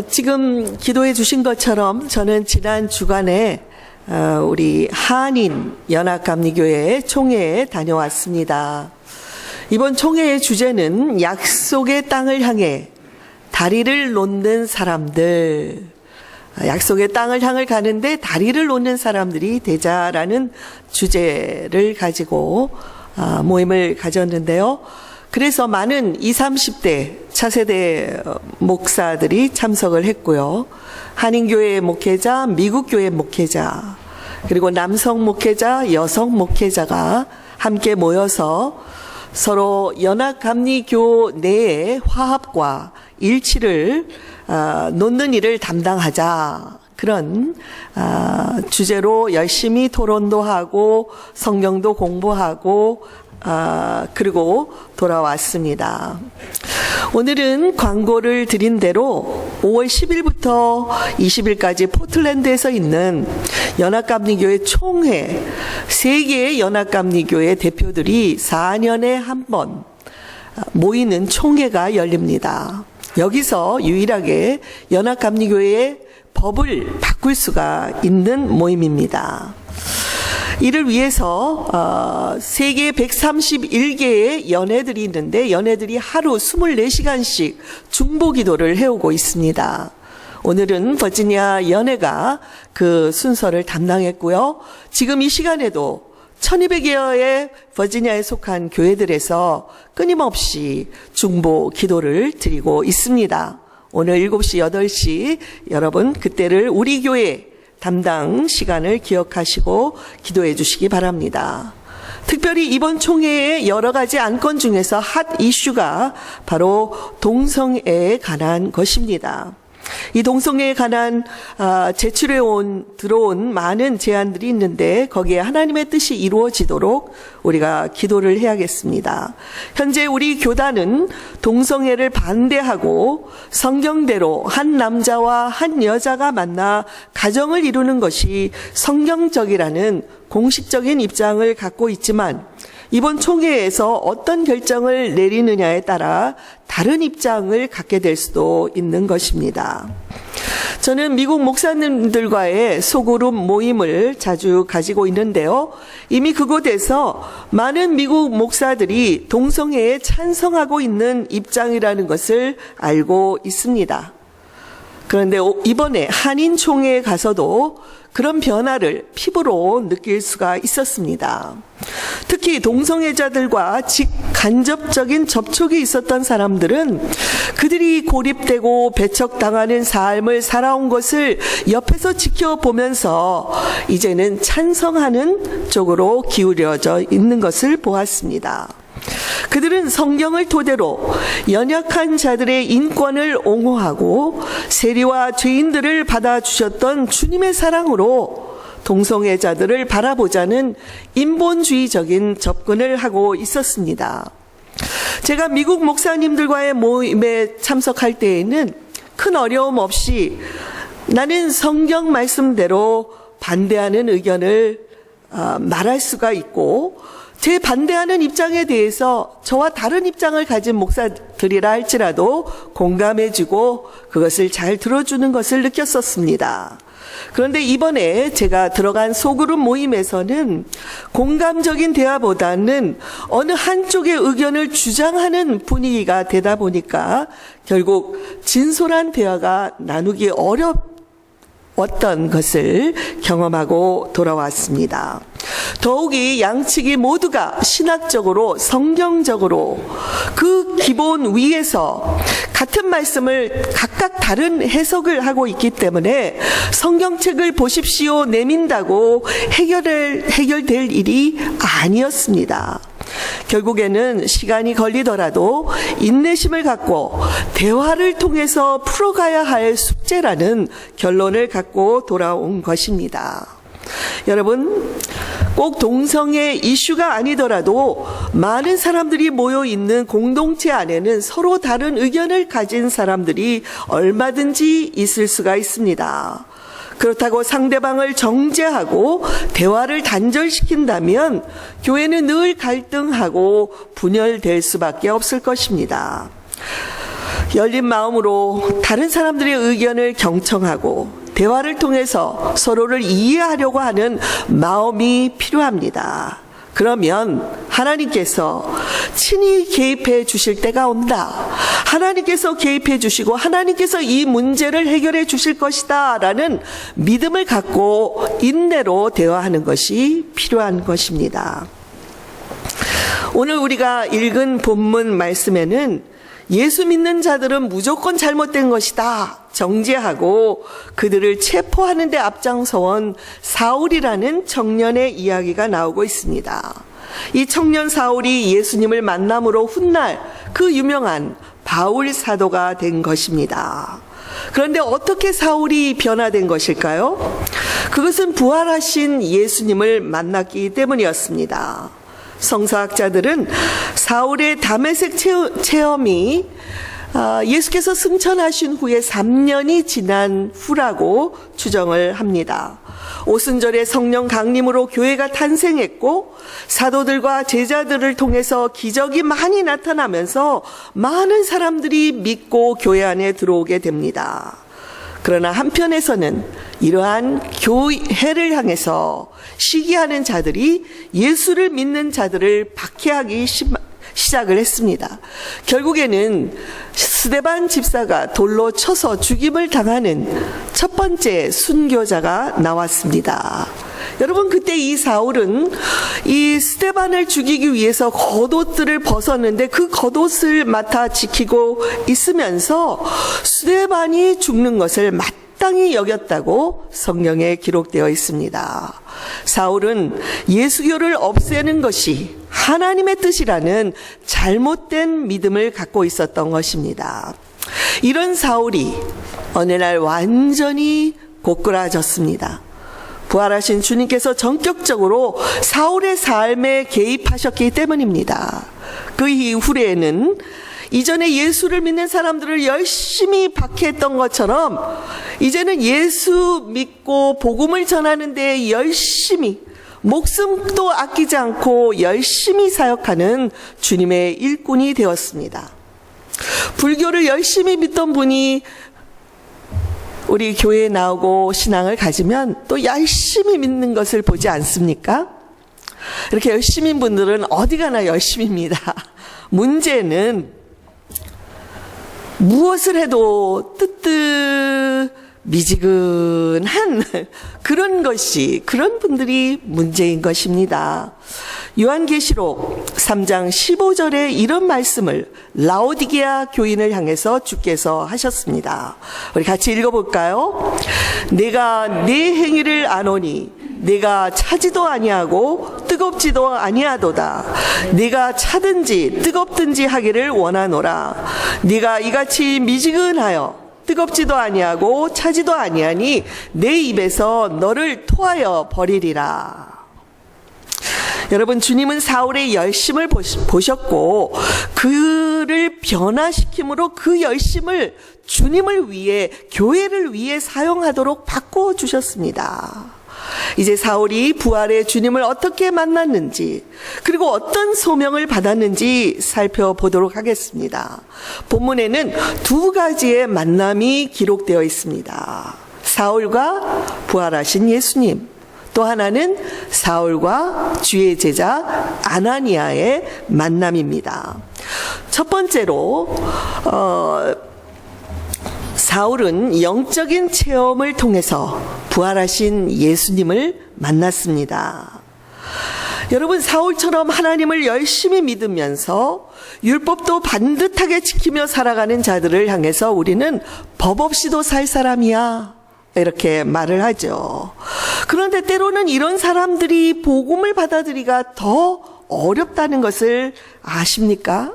지금 기도해 주신 것처럼 저는 지난 주간에 우리 한인 연합감리교회 총회에 다녀왔습니다. 이번 총회의 주제는 약속의 땅을 향해 다리를 놓는 사람들, 약속의 땅을 향해 가는데 다리를 놓는 사람들이 되자라는 주제를 가지고 모임을 가졌는데요. 그래서 많은 20, 30대 차세대 목사들이 참석을 했고요. 한인교회 목회자, 미국교회 목회자, 그리고 남성 목회자, 여성 목회자가 함께 모여서 서로 연합감리교 내의 화합과 일치를 놓는 일을 담당하자. 그런 주제로 열심히 토론도 하고 성경도 공부하고 그리고 돌아왔습니다. 오늘은 광고를 드린 대로 5월 10일부터 20일까지 포틀랜드에서 있는 연합감리교회 총회, 세계의 연합감리교회 대표들이 4년에 한 번 모이는 총회가 열립니다. 여기서 유일하게 연합감리교회의 법을 바꿀 수가 있는 모임입니다. 이를 위해서 세계 131개의 연회들이 있는데 연회들이 하루 24시간씩 중보기도를 해오고 있습니다. 오늘은 버지니아 연회가 그 순서를 담당했고요. 지금 이 시간에도 1200여의 버지니아에 속한 교회들에서 끊임없이 중보기도를 드리고 있습니다. 오늘 7시, 8시 여러분 그때를 우리 교회 담당 시간을 기억하시고 기도해 주시기 바랍니다. 특별히 이번 총회의 여러 가지 안건 중에서 핫 이슈가 바로 동성애에 관한 것입니다. 이 동성애에 관한 제출해 들어온 많은 제안들이 있는데 거기에 하나님의 뜻이 이루어지도록 우리가 기도를 해야겠습니다. 현재 우리 교단은 동성애를 반대하고 성경대로 한 남자와 한 여자가 만나 가정을 이루는 것이 성경적이라는 공식적인 입장을 갖고 있지만 이번 총회에서 어떤 결정을 내리느냐에 따라 다른 입장을 갖게 될 수도 있는 것입니다. 저는 미국 목사님들과의 소그룹 모임을 자주 가지고 있는데요. 이미 그곳에서 많은 미국 목사들이 동성애에 찬성하고 있는 입장이라는 것을 알고 있습니다. 그런데 이번에 한인 총회에 가서도 그런 변화를 피부로 느낄 수가 있었습니다. 특히 동성애자들과 직간접적인 접촉이 있었던 사람들은 그들이 고립되고 배척당하는 삶을 살아온 것을 옆에서 지켜보면서 이제는 찬성하는 쪽으로 기울여져 있는 것을 보았습니다. 그들은 성경을 토대로 연약한 자들의 인권을 옹호하고 세리와 죄인들을 받아주셨던 주님의 사랑으로 동성애자들을 바라보자는 인본주의적인 접근을 하고 있었습니다. 제가 미국 목사님들과의 모임에 참석할 때에는 큰 어려움 없이 나는 성경 말씀대로 반대하는 의견을 말할 수가 있고 제 반대하는 입장에 대해서 저와 다른 입장을 가진 목사들이라 할지라도 공감해주고 그것을 잘 들어주는 것을 느꼈었습니다. 그런데 이번에 제가 들어간 소그룹 모임에서는 공감적인 대화보다는 어느 한쪽의 의견을 주장하는 분위기가 되다 보니까 결국 진솔한 대화가 나누기 어떤 것을 경험하고 돌아왔습니다. 더욱이 양측이 모두가 신학적으로 성경적으로 그 기본 위에서 같은 말씀을 각각 다른 해석을 하고 있기 때문에 성경책을 보십시오 내민다고 해결될 일이 아니었습니다. 결국에는 시간이 걸리더라도 인내심을 갖고 대화를 통해서 풀어가야 할 숙제라는 결론을 갖고 돌아온 것입니다. 여러분, 꼭 동성애 이슈가 아니더라도 많은 사람들이 모여 있는 공동체 안에는 서로 다른 의견을 가진 사람들이 얼마든지 있을 수가 있습니다. 그렇다고 상대방을 정죄하고 대화를 단절시킨다면 교회는 늘 갈등하고 분열될 수밖에 없을 것입니다. 열린 마음으로 다른 사람들의 의견을 경청하고 대화를 통해서 서로를 이해하려고 하는 마음이 필요합니다. 그러면 하나님께서 친히 개입해 주실 때가 온다. 하나님께서 개입해 주시고 하나님께서 이 문제를 해결해 주실 것이다 라는 믿음을 갖고 인내로 대화하는 것이 필요한 것입니다. 오늘 우리가 읽은 본문 말씀에는 예수 믿는 자들은 무조건 잘못된 것이다 정죄하고 그들을 체포하는 데 앞장서온 사울이라는 청년의 이야기가 나오고 있습니다. 이 청년 사울이 예수님을 만남으로 훗날 그 유명한 바울 사도가 된 것입니다. 그런데 어떻게 사울이 변화된 것일까요? 그것은 부활하신 예수님을 만났기 때문이었습니다. 성서학자들은 사울의 다메섹 체험이 예수께서 승천하신 후에 3년이 지난 후라고 추정을 합니다. 오순절에 성령 강림으로 교회가 탄생했고 사도들과 제자들을 통해서 기적이 많이 나타나면서 많은 사람들이 믿고 교회 안에 들어오게 됩니다. 그러나 한편에서는 이러한 교회를 향해서 시기하는 자들이 예수를 믿는 자들을 박해하기 시작을 했습니다. 결국에는 스데반 집사가 돌로 쳐서 죽임을 당하는 첫 번째 순교자가 나왔습니다. 여러분, 그때 이 사울은 이 스데반을 죽이기 위해서 겉옷들을 벗었는데 그 겉옷을 맡아 지키고 있으면서 스데반이 죽는 것을 마땅히 여겼다고 성경에 기록되어 있습니다. 사울은 예수교를 없애는 것이 하나님의 뜻이라는 잘못된 믿음을 갖고 있었던 것입니다. 이런 사울이 어느 날 완전히 고꾸라졌습니다. 부활하신 주님께서 전격적으로 사울의 삶에 개입하셨기 때문입니다. 그 이후에는 이전에 예수를 믿는 사람들을 열심히 박해했던 것처럼 이제는 예수 믿고 복음을 전하는 데 열심히 목숨도 아끼지 않고 열심히 사역하는 주님의 일꾼이 되었습니다. 불교를 열심히 믿던 분이 우리 교회에 나오고 신앙을 가지면 또 열심히 믿는 것을 보지 않습니까? 이렇게 열심인 분들은 어디 가나 열심입니다. 문제는 무엇을 해도 미지근한 그런 분들이 문제인 것입니다. 요한계시록 3장 15절에 이런 말씀을 라오디게아 교인을 향해서 주께서 하셨습니다. 우리 같이 읽어볼까요? 내가 네 행위를 아노니 네가 차지도 아니하고 뜨겁지도 아니하도다. 네가 차든지 뜨겁든지 하기를 원하노라. 네가 이같이 미지근하여 뜨겁지도 아니하고 차지도 아니하니 내 입에서 너를 토하여 버리리라. 여러분, 주님은 사울의 열심을 보셨고 그를 변화시킴으로 그 열심을 주님을 위해, 교회를 위해 사용하도록 바꿔주셨습니다. 이제 사울이 부활의 주님을 어떻게 만났는지, 그리고 어떤 소명을 받았는지 살펴보도록 하겠습니다. 본문에는 두 가지의 만남이 기록되어 있습니다. 사울과 부활하신 예수님, 또 하나는 사울과 주의 제자 아나니아의 만남입니다. 첫 번째로 사울은 영적인 체험을 통해서 부활하신 예수님을 만났습니다. 여러분, 사울처럼 하나님을 열심히 믿으면서 율법도 반듯하게 지키며 살아가는 자들을 향해서 우리는 법 없이도 살 사람이야, 이렇게 말을 하죠. 그런데 때로는 이런 사람들이 복음을 받아들이기가 더 어렵다는 것을 아십니까?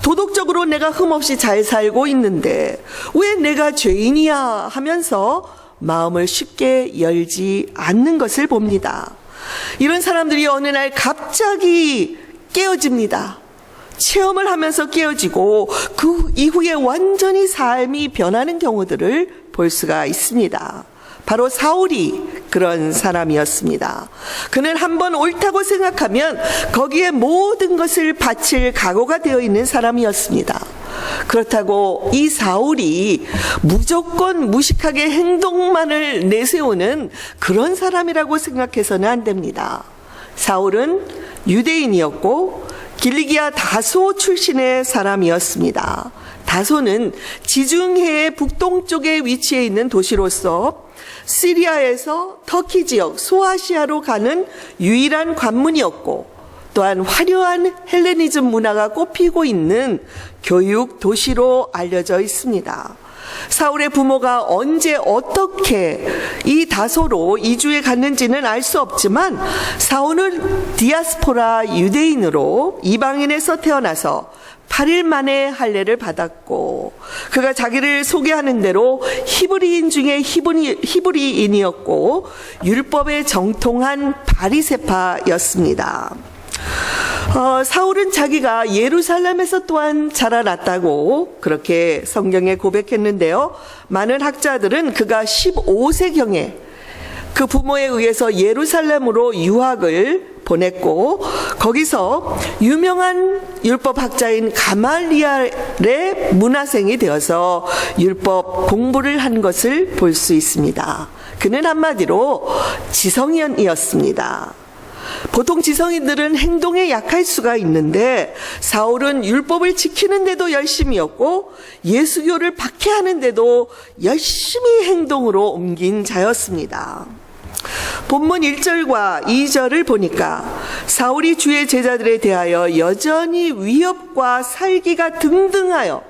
도덕적으로 내가 흠없이 잘 살고 있는데 왜 내가 죄인이야 하면서 마음을 쉽게 열지 않는 것을 봅니다. 이런 사람들이 어느 날 갑자기 깨어집니다. 체험을 하면서 깨어지고 그 이후에 완전히 삶이 변하는 경우들을 볼 수가 있습니다. 바로 사울이 그런 사람이었습니다. 그는 한번 옳다고 생각하면 거기에 모든 것을 바칠 각오가 되어 있는 사람이었습니다. 그렇다고 이 사울이 무조건 무식하게 행동만을 내세우는 그런 사람이라고 생각해서는 안 됩니다. 사울은 유대인이었고 길리기아 다소 출신의 사람이었습니다. 다소는 지중해의 북동쪽에 위치해 있는 도시로서 시리아에서 터키 지역 소아시아로 가는 유일한 관문이었고, 또한 화려한 헬레니즘 문화가 꽃피고 있는 교육 도시로 알려져 있습니다. 사울의 부모가 언제 어떻게 이 다소로 이주해 갔는지는 알 수 없지만 사울은 디아스포라 유대인으로 이방인에서 태어나서 8일 만에 할례를 받았고, 그가 자기를 소개하는 대로 히브리인 중에 히브리인이었고 율법에 정통한 바리새파였습니다. 사울은 자기가 예루살렘에서 또한 자라났다고 그렇게 성경에 고백했는데요. 많은 학자들은 그가 15세경에 그 부모에 의해서 예루살렘으로 유학을 보냈고, 거기서 유명한 율법학자인 가말리엘의 문화생이 되어서 율법 공부를 한 것을 볼 수 있습니다. 그는 한마디로 지성인이었습니다. 보통 지성인들은 행동에 약할 수가 있는데 사울은 율법을 지키는데도 열심이었고 예수교를 박해하는데도 열심히 행동으로 옮긴 자였습니다. 본문 1절과 2절을 보니까 사울이 주의 제자들에 대하여 여전히 위협과 살기가 등등하여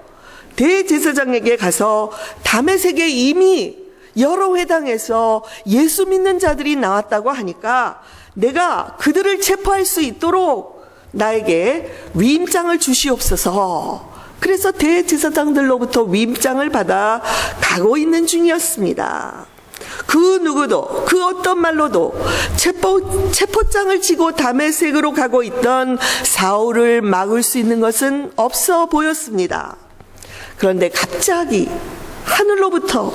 대제사장에게 가서 다메섹에 이미 여러 회당에서 예수 믿는 자들이 나왔다고 하니까 내가 그들을 체포할 수 있도록 나에게 위임장을 주시옵소서. 그래서 대제사장들로부터 위임장을 받아 가고 있는 중이었습니다. 그 누구도 그 어떤 말로도 체포장을 쥐고 다메섹으로 가고 있던 사울을 막을 수 있는 것은 없어 보였습니다. 그런데 갑자기 하늘로부터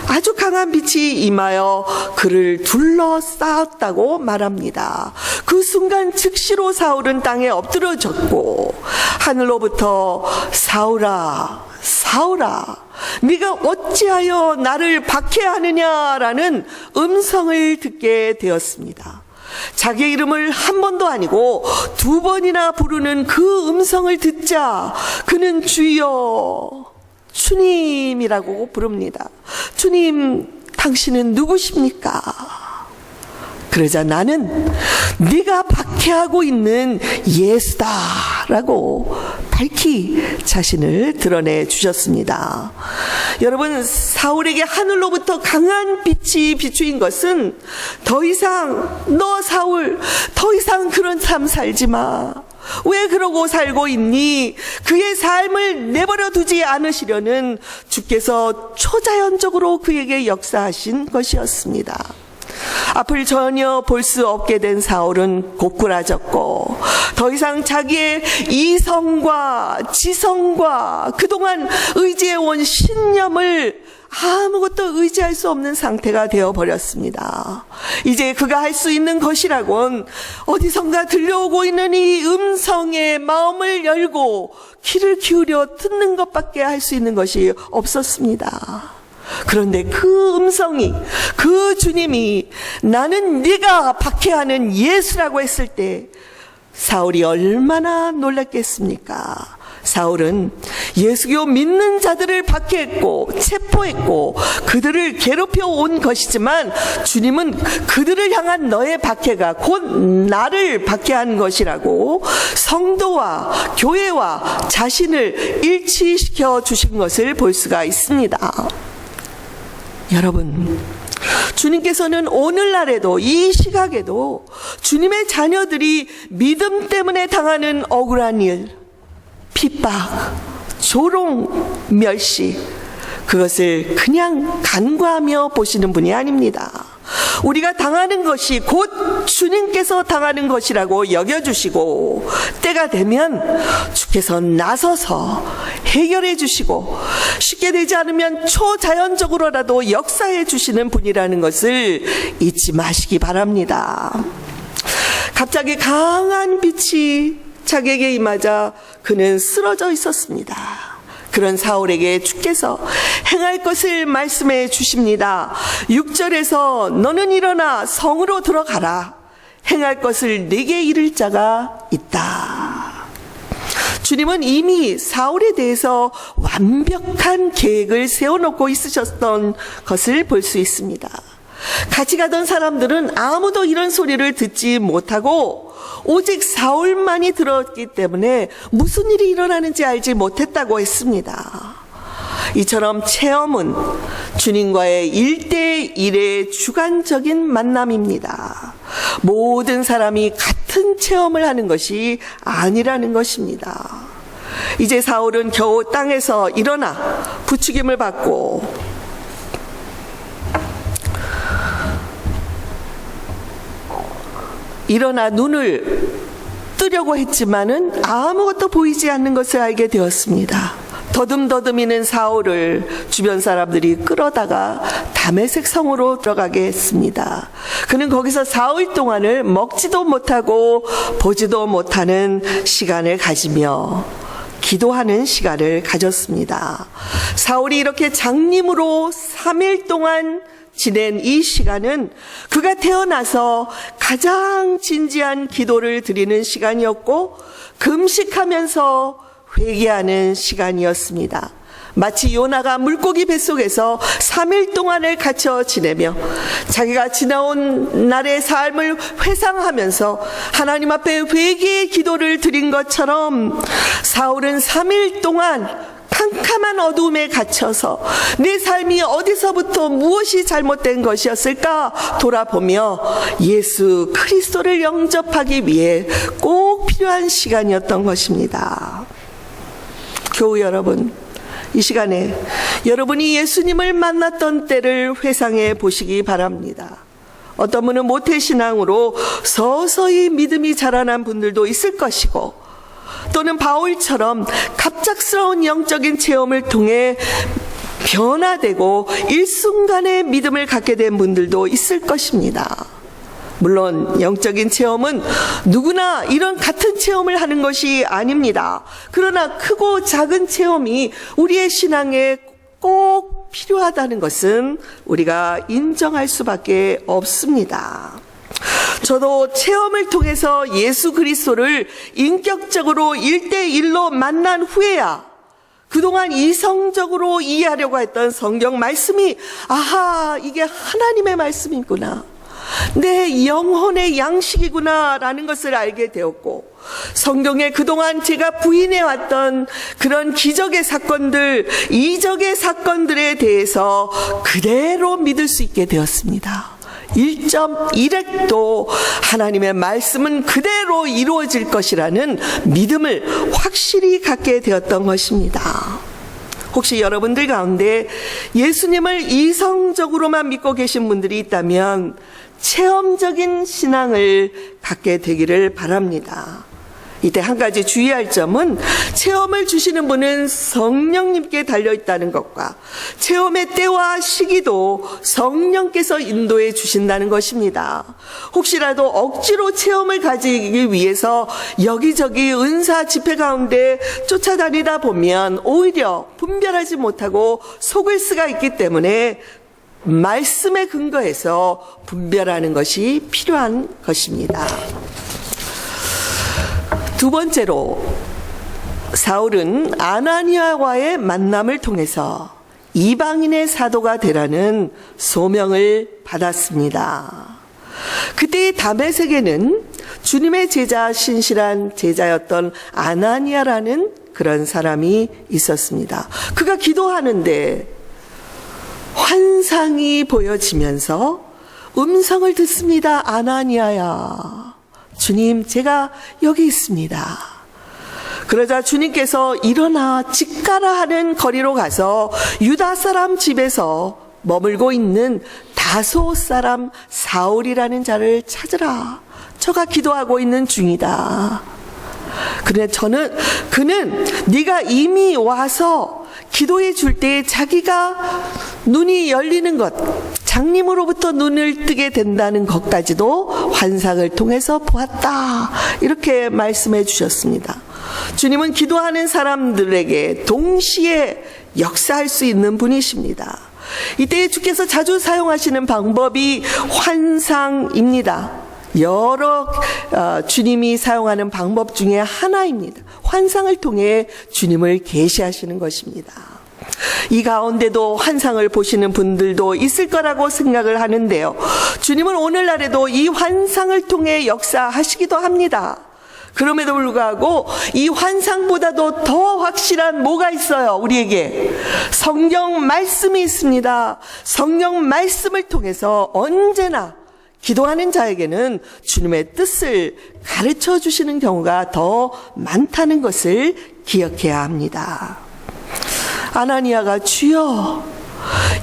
아주 강한 빛이 임하여 그를 둘러싸았다고 말합니다. 그 순간 즉시로 사울은 땅에 엎드러졌고 하늘로부터 사울아 사울아 네가 어찌하여 나를 박해하느냐라는 음성을 듣게 되었습니다. 자기의 이름을 한 번도 아니고 2번이나 부르는 그 음성을 듣자 그는 주여 주님이라고 부릅니다. 주님, 당신은 누구십니까? 그러자 나는 네가 박해하고 있는 예수다라고 밝히 자신을 드러내 주셨습니다. 여러분, 사울에게 하늘로부터 강한 빛이 비추인 것은 더 이상 너 사울 더 이상 그런 삶 살지 마. 왜 그러고 살고 있니? 그의 삶을 내버려 두지 않으시려는 주께서 초자연적으로 그에게 역사하신 것이었습니다. 앞을 전혀 볼 수 없게 된 사울은 고꾸라졌고 더 이상 자기의 이성과 지성과 그동안 의지해온 신념을 아무것도 의지할 수 없는 상태가 되어버렸습니다. 이제 그가 할 수 있는 것이라곤 어디선가 들려오고 있는 이 음성에 마음을 열고 귀를 기울여 듣는 것밖에 할 수 있는 것이 없었습니다. 그런데 그 음성이, 그 주님이 나는 네가 박해하는 예수라고 했을 때 사울이 얼마나 놀랐겠습니까? 사울은 예수교 믿는 자들을 박해했고 체포했고 그들을 괴롭혀 온 것이지만 주님은 그들을 향한 너의 박해가 곧 나를 박해한 것이라고 성도와 교회와 자신을 일치시켜 주신 것을 볼 수가 있습니다. 여러분, 주님께서는 오늘날에도 이 시각에도 주님의 자녀들이 믿음 때문에 당하는 억울한 일, 핍박, 조롱, 멸시, 그것을 그냥 간과하며 보시는 분이 아닙니다. 우리가 당하는 것이 곧 주님께서 당하는 것이라고 여겨주시고 때가 되면 주께서 나서서 해결해 주시고 쉽게 되지 않으면 초자연적으로라도 역사해 주시는 분이라는 것을 잊지 마시기 바랍니다. 갑자기 강한 빛이 자기에게 임하자 그는 쓰러져 있었습니다. 그런 사울에게 주께서 행할 것을 말씀해 주십니다. 6절에서 너는 일어나 성으로 들어가라. 행할 것을 네게 이를 자가 있다. 주님은 이미 사울에 대해서 완벽한 계획을 세워놓고 있으셨던 것을 볼 수 있습니다. 같이 가던 사람들은 아무도 이런 소리를 듣지 못하고 오직 사울만이 들었기 때문에 무슨 일이 일어나는지 알지 못했다고 했습니다. 이처럼 체험은 주님과의 1대1의 주관적인 만남입니다. 모든 사람이 같은 체험을 하는 것이 아니라는 것입니다. 이제 사울은 겨우 땅에서 일어나 부추김을 받고 일어나 눈을 뜨려고 했지만은 아무것도 보이지 않는 것을 알게 되었습니다. 더듬더듬이는 사울을 주변 사람들이 끌어다가 다메섹 성으로 들어가게 했습니다. 그는 거기서 사흘 동안을 먹지도 못하고 보지도 못하는 시간을 가지며 기도하는 시간을 가졌습니다. 사울이 이렇게 장님으로 3일 동안 지낸 이 시간은 그가 태어나서 가장 진지한 기도를 드리는 시간이었고 금식하면서 회개하는 시간이었습니다. 마치 요나가 물고기 뱃속에서 3일 동안을 갇혀 지내며 자기가 지나온 날의 삶을 회상하면서 하나님 앞에 회개의 기도를 드린 것처럼 사울은 3일 동안 캄캄한 어두움에 갇혀서 내 삶이 어디서부터 무엇이 잘못된 것이었을까 돌아보며 예수 그리스도를 영접하기 위해 꼭 필요한 시간이었던 것입니다. 교우 여러분, 이 시간에 여러분이 예수님을 만났던 때를 회상해 보시기 바랍니다. 어떤 분은 모태신앙으로 서서히 믿음이 자라난 분들도 있을 것이고 또는 바울처럼 갑작스러운 영적인 체험을 통해 변화되고 일순간의 믿음을 갖게 된 분들도 있을 것입니다. 물론 영적인 체험은 누구나 이런 같은 체험을 하는 것이 아닙니다. 그러나 크고 작은 체험이 우리의 신앙에 꼭 필요하다는 것은 우리가 인정할 수밖에 없습니다. 저도 체험을 통해서 예수 그리스도를 인격적으로 1대1로 만난 후에야 그동안 이성적으로 이해하려고 했던 성경 말씀이 아하, 이게 하나님의 말씀이구나, 내 영혼의 양식이구나 라는 것을 알게 되었고, 성경에 그동안 제가 부인해왔던 그런 기적의 사건들, 이적의 사건들에 대해서 그대로 믿을 수 있게 되었습니다. 1.1획도 하나님의 말씀은 그대로 이루어질 것이라는 믿음을 확실히 갖게 되었던 것입니다. 혹시 여러분들 가운데 예수님을 이성적으로만 믿고 계신 분들이 있다면 체험적인 신앙을 갖게 되기를 바랍니다. 이때 한 가지 주의할 점은 체험을 주시는 분은 성령님께 달려있다는 것과 체험의 때와 시기도 성령께서 인도해 주신다는 것입니다. 혹시라도 억지로 체험을 가지기 위해서 여기저기 은사 집회 가운데 쫓아다니다 보면 오히려 분별하지 못하고 속을 수가 있기 때문에 말씀에 근거해서 분별하는 것이 필요한 것입니다. 두 번째로 사울은 아나니아와의 만남을 통해서 이방인의 사도가 되라는 소명을 받았습니다. 그때 다메섹에는 주님의 제자, 신실한 제자였던 아나니아라는 그런 사람이 있었습니다. 그가 기도하는데 환상이 보여지면서 음성을 듣습니다. 아나니아야, 주님, 제가 여기 있습니다. 그러자 주님께서 일어나 집 가라 하는 거리로 가서 유다 사람 집에서 머물고 있는 다소 사람 사울이라는 자를 찾으라. 저가 기도하고 있는 중이다. 그래, 그는 네가 이미 와서 기도해 줄 때 자기가 눈이 열리는 것, 장님으로부터 눈을 뜨게 된다는 것까지도 환상을 통해서 보았다. 이렇게 말씀해 주셨습니다. 주님은 기도하는 사람들에게 동시에 역사할 수 있는 분이십니다. 이때 주께서 자주 사용하시는 방법이 환상입니다. 여러 주님이 사용하는 방법 중에 하나입니다. 환상을 통해 주님을 계시하시는 것입니다. 이 가운데도 환상을 보시는 분들도 있을 거라고 생각을 하는데요. 주님은 오늘날에도 이 환상을 통해 역사하시기도 합니다. 그럼에도 불구하고 이 환상보다도 더 확실한 뭐가 있어요? 우리에게 성경 말씀이 있습니다. 성경 말씀을 통해서 언제나 기도하는 자에게는 주님의 뜻을 가르쳐 주시는 경우가 더 많다는 것을 기억해야 합니다. 아나니아가 주여,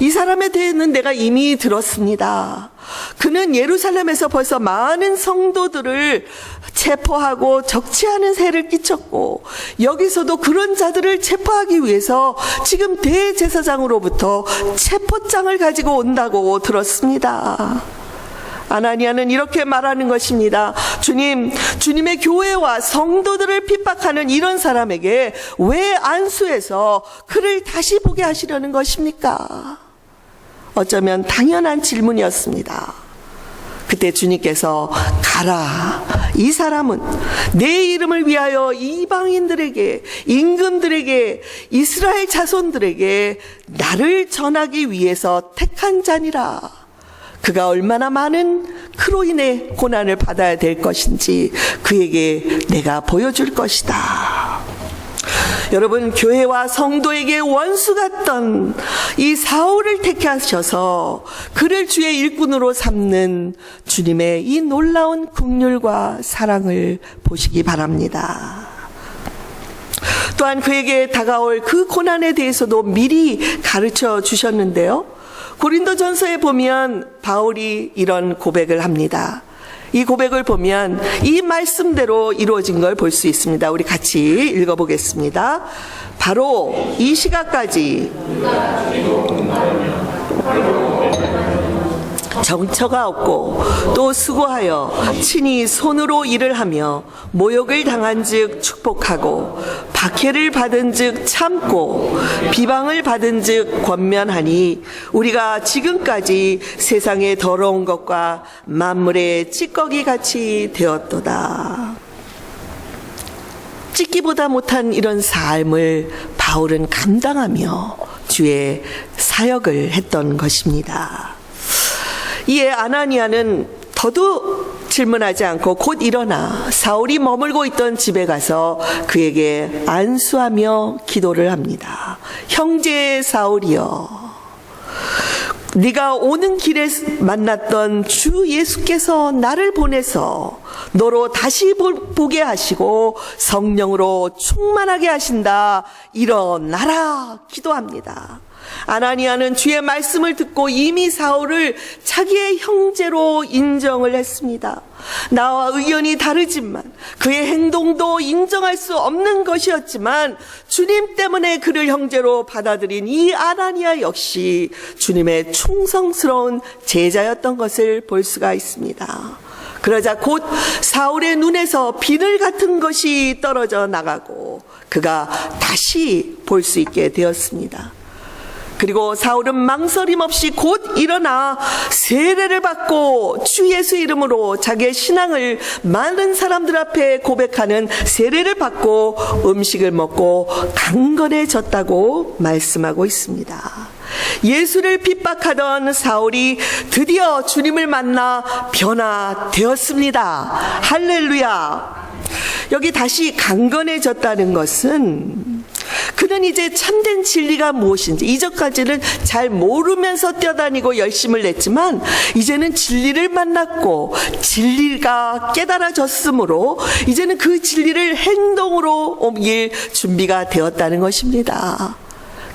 이 사람에 대해서는 내가 이미 들었습니다. 그는 예루살렘에서 벌써 많은 성도들을 체포하고 적치하는 세를 끼쳤고, 여기서도 그런 자들을 체포하기 위해서 지금 대제사장으로부터 체포장을 가지고 온다고 들었습니다. 아나니아는 이렇게 말하는 것입니다. 주님, 주님의 교회와 성도들을 핍박하는 이런 사람에게 왜 안수해서 그를 다시 보게 하시려는 것입니까? 어쩌면 당연한 질문이었습니다. 그때 주님께서 가라, 이 사람은 내 이름을 위하여 이방인들에게, 임금들에게, 이스라엘 자손들에게 나를 전하기 위해서 택한 자니라. 그가 얼마나 많은 그로 인해 고난을 받아야 될 것인지 그에게 내가 보여줄 것이다. 여러분, 교회와 성도에게 원수 같던 이 사울을 택하셔서 그를 주의 일꾼으로 삼는 주님의 이 놀라운 긍휼과 사랑을 보시기 바랍니다. 또한 그에게 다가올 그 고난에 대해서도 미리 가르쳐 주셨는데요. 고린도전서에 보면 바울이 이런 고백을 합니다. 이 고백을 보면 이 말씀대로 이루어진 걸 볼 수 있습니다. 우리 같이 읽어보겠습니다. 바로 이 시각까지 정처가 없고 또 수고하여 친히 손으로 일을 하며 모욕을 당한 즉 축복하고 박해를 받은 즉 참고 비방을 받은 즉 권면하니 우리가 지금까지 세상의 더러운 것과 만물의 찌꺼기 같이 되었도다. 찢기보다 못한 이런 삶을 바울은 감당하며 주의 사역을 했던 것입니다. 이에 아나니아는 더도 질문하지 않고 곧 일어나 사울이 머물고 있던 집에 가서 그에게 안수하며 기도를 합니다. 형제 사울이여, 네가 오는 길에 만났던 주 예수께서 나를 보내서 너로 다시 보게 하시고 성령으로 충만하게 하신다. 일어나라. 기도합니다. 아나니아는 주의 말씀을 듣고 이미 사울을 자기의 형제로 인정을 했습니다. 나와 의견이 다르지만 그의 행동도 인정할 수 없는 것이었지만 주님 때문에 그를 형제로 받아들인 이 아나니아 역시 주님의 충성스러운 제자였던 것을 볼 수가 있습니다. 그러자 곧 사울의 눈에서 비늘 같은 것이 떨어져 나가고 그가 다시 볼 수 있게 되었습니다. 그리고 사울은 망설임 없이 곧 일어나 세례를 받고 주 예수 이름으로 자기의 신앙을 많은 사람들 앞에 고백하는 세례를 받고 음식을 먹고 강건해졌다고 말씀하고 있습니다. 예수를 핍박하던 사울이 드디어 주님을 만나 변화되었습니다. 할렐루야. 여기 다시 강건해졌다는 것은 그는 이제 참된 진리가 무엇인지 이전까지는 잘 모르면서 뛰어다니고 열심을 냈지만 이제는 진리를 만났고 진리가 깨달아졌으므로 이제는 그 진리를 행동으로 옮길 준비가 되었다는 것입니다.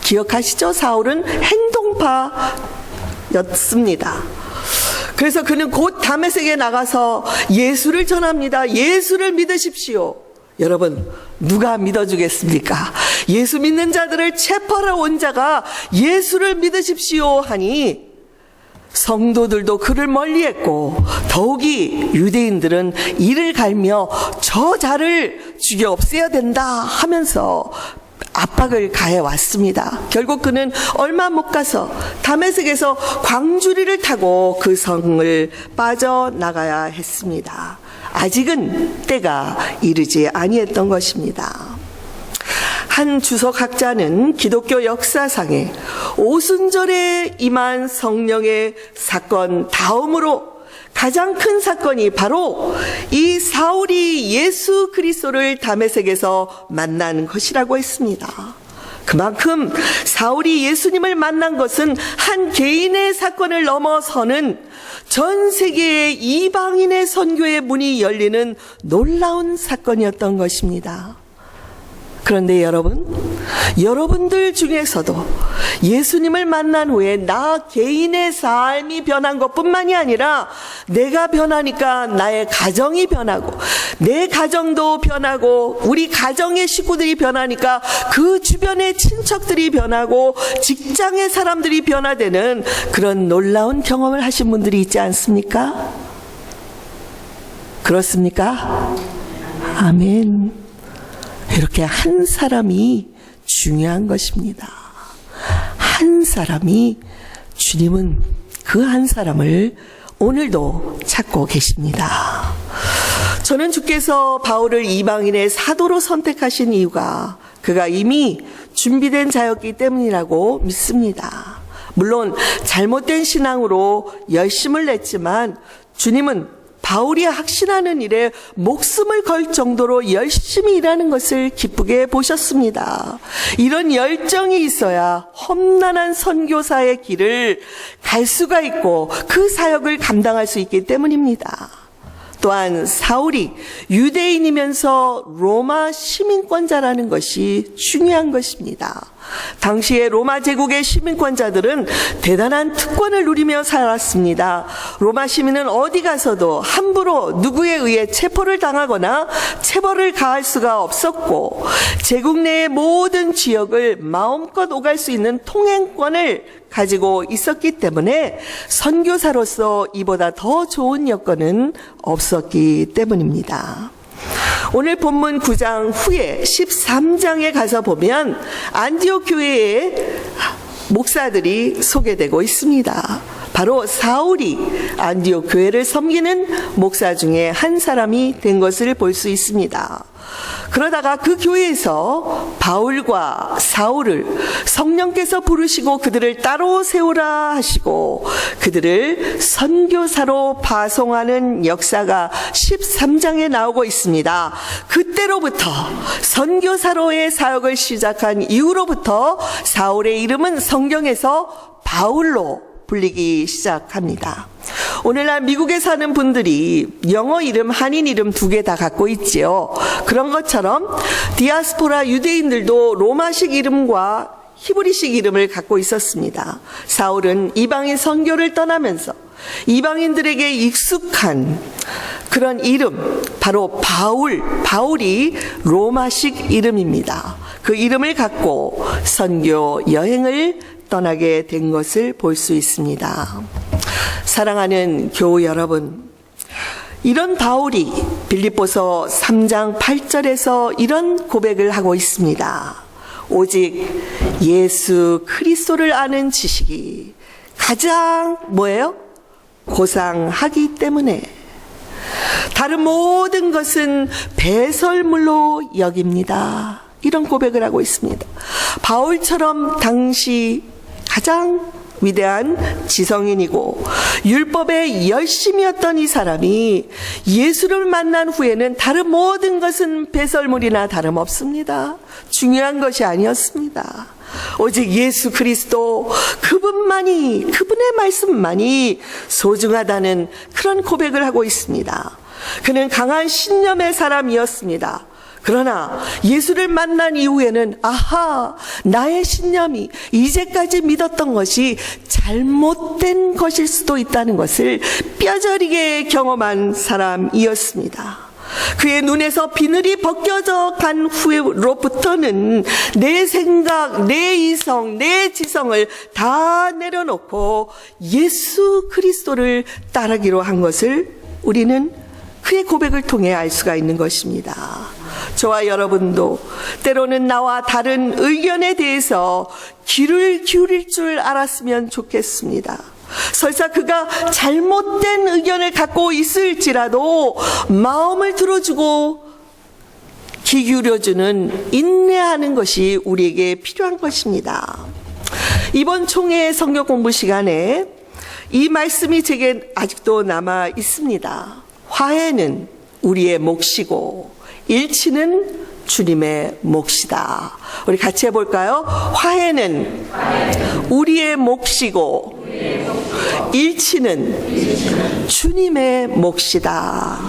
기억하시죠? 사울은 행동파였습니다. 그래서 그는 곧 다메섹에 나가서 예수를 전합니다. 예수를 믿으십시오. 여러분, 누가 믿어주겠습니까? 예수 믿는 자들을 체포하러 온 자가 예수를 믿으십시오 하니 성도들도 그를 멀리했고 더욱이 유대인들은 이를 갈며 저 자를 죽여 없애야 된다 하면서 압박을 가해왔습니다. 결국 그는 얼마 못 가서 다메섹에서 광주리를 타고 그 성을 빠져나가야 했습니다. 아직은 때가 이르지 아니했던 것입니다. 한 주석학자는 기독교 역사상에 오순절에 임한 성령의 사건 다음으로 가장 큰 사건이 바로 이 사울이 예수 그리스도를 다메섹에서 만난 것이라고 했습니다. 그만큼 사울이 예수님을 만난 것은 한 개인의 사건을 넘어서는 전 세계의 이방인의 선교의 문이 열리는 놀라운 사건이었던 것입니다. 그런데 여러분들 중에서도 예수님을 만난 후에 나 개인의 삶이 변한 것뿐만이 아니라 내가 변하니까 나의 가정이 변하고 내 가정도 변하고 우리 가정의 식구들이 변하니까 그 주변의 친척들이 변하고 직장의 사람들이 변화되는 그런 놀라운 경험을 하신 분들이 있지 않습니까? 그렇습니까? 아멘. 이렇게 한 사람이 중요한 것입니다. 한 사람이, 주님은 그 한 사람을 오늘도 찾고 계십니다. 저는 주께서 바울을 이방인의 사도로 선택하신 이유가 그가 이미 준비된 자였기 때문이라고 믿습니다. 물론 잘못된 신앙으로 열심을 냈지만 주님은 바울이 확신하는 일에 목숨을 걸 정도로 열심히 일하는 것을 기쁘게 보셨습니다. 이런 열정이 있어야 험난한 선교사의 길을 갈 수가 있고 그 사역을 감당할 수 있기 때문입니다. 또한 사울이 유대인이면서 로마 시민권자라는 것이 중요한 것입니다. 당시에 로마 제국의 시민권자들은 대단한 특권을 누리며 살았습니다. 로마 시민은 어디 가서도 함부로 누구에 의해 체포를 당하거나 체벌을 가할 수가 없었고 제국 내의 모든 지역을 마음껏 오갈 수 있는 통행권을 가지고 있었기 때문에 선교사로서 이보다 더 좋은 여건은 없었기 때문입니다. 오늘 본문 9장 후에 13장에 가서 보면 안디옥 교회의 목사들이 소개되고 있습니다. 바로 사울이 안디옥 교회를 섬기는 목사 중에 한 사람이 된 것을 볼 수 있습니다. 그러다가 그 교회에서 바울과 사울을 성령께서 부르시고 그들을 따로 세우라 하시고 그들을 선교사로 파송하는 역사가 13장에 나오고 있습니다. 그때로부터 선교사로의 사역을 시작한 이후로부터 사울의 이름은 성경에서 바울로 불리기 시작합니다. 오늘날 미국에 사는 분들이 영어 이름, 한인 이름 2개 다 갖고 있지요. 그런 것처럼 디아스포라 유대인들도 로마식 이름과 히브리식 이름을 갖고 있었습니다. 사울은 이방인 선교를 떠나면서 이방인들에게 익숙한 그런 이름, 바로 바울이 로마식 이름입니다. 그 이름을 갖고 선교 여행을 떠나게 된 것을 볼 수 있습니다. 사랑하는 교우 여러분, 이런 바울이 빌립보서 3장 8절에서 이런 고백을 하고 있습니다. 오직 예수 그리스도를 아는 지식이 가장 뭐예요? 고상하기 때문에 다른 모든 것은 배설물로 여깁니다. 이런 고백을 하고 있습니다. 바울처럼 당시 가장 위대한 지성인이고 율법에 열심이었던 이 사람이 예수를 만난 후에는 다른 모든 것은 배설물이나 다름없습니다. 중요한 것이 아니었습니다. 오직 예수 그리스도 그분만이, 그분의 말씀만이 소중하다는 그런 고백을 하고 있습니다. 그는 강한 신념의 사람이었습니다. 그러나 예수를 만난 이후에는 나의 신념이 이제까지 믿었던 것이 잘못된 것일 수도 있다는 것을 뼈저리게 경험한 사람이었습니다. 그의 눈에서 비늘이 벗겨져 간 후로부터는 내 생각, 내 이성, 내 지성을 다 내려놓고 예수 그리스도를 따르기로 한 것을 우리는 그의 고백을 통해 알 수가 있는 것입니다. 저와 여러분도 때로는 나와 다른 의견에 대해서 귀를 기울일 줄 알았으면 좋겠습니다. 설사 그가 잘못된 의견을 갖고 있을지라도 마음을 들어주고 귀 기울여주는 인내하는 것이 우리에게 필요한 것입니다. 이번 총회 성경 공부 시간에 이 말씀이 제게 아직도 남아 있습니다. 화해는 우리의 몫이고 일치는 주님의 몫이다. 우리 같이 해볼까요? 화해는 우리의 몫이고 일치는 주님의 몫이다.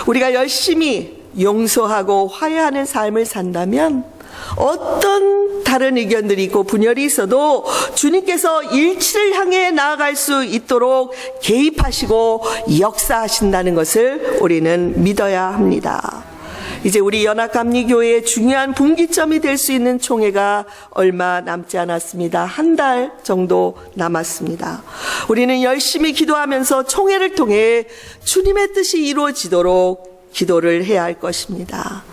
우리가 열심히 용서하고 화해하는 삶을 산다면 어떤 다른 의견들이 있고 분열이 있어도 주님께서 일치를 향해 나아갈 수 있도록 개입하시고 역사하신다는 것을 우리는 믿어야 합니다. 이제 우리 연합감리교회의 중요한 분기점이 될 수 있는 총회가 얼마 남지 않았습니다. 한 달 정도 남았습니다. 우리는 열심히 기도하면서 총회를 통해 주님의 뜻이 이루어지도록 기도를 해야 할 것입니다.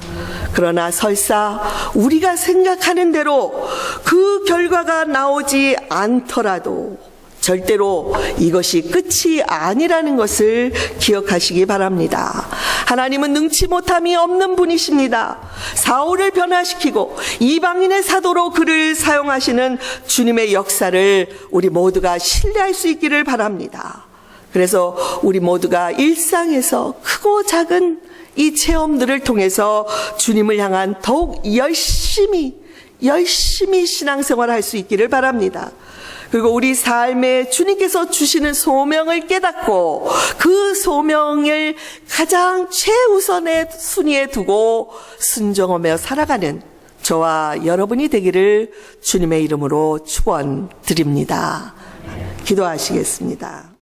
그러나 설사 우리가 생각하는 대로 그 결과가 나오지 않더라도 절대로 이것이 끝이 아니라는 것을 기억하시기 바랍니다. 하나님은 능치 못함이 없는 분이십니다. 사울을 변화시키고 이방인의 사도로 그를 사용하시는 주님의 역사를 우리 모두가 신뢰할 수 있기를 바랍니다. 그래서 우리 모두가 일상에서 크고 작은 이 체험들을 통해서 주님을 향한 더욱 열심히 신앙생활을 할 수 있기를 바랍니다. 그리고 우리 삶에 주님께서 주시는 소명을 깨닫고 그 소명을 가장 최우선의 순위에 두고 순종하며 살아가는 저와 여러분이 되기를 주님의 이름으로 축원드립니다. 기도하시겠습니다.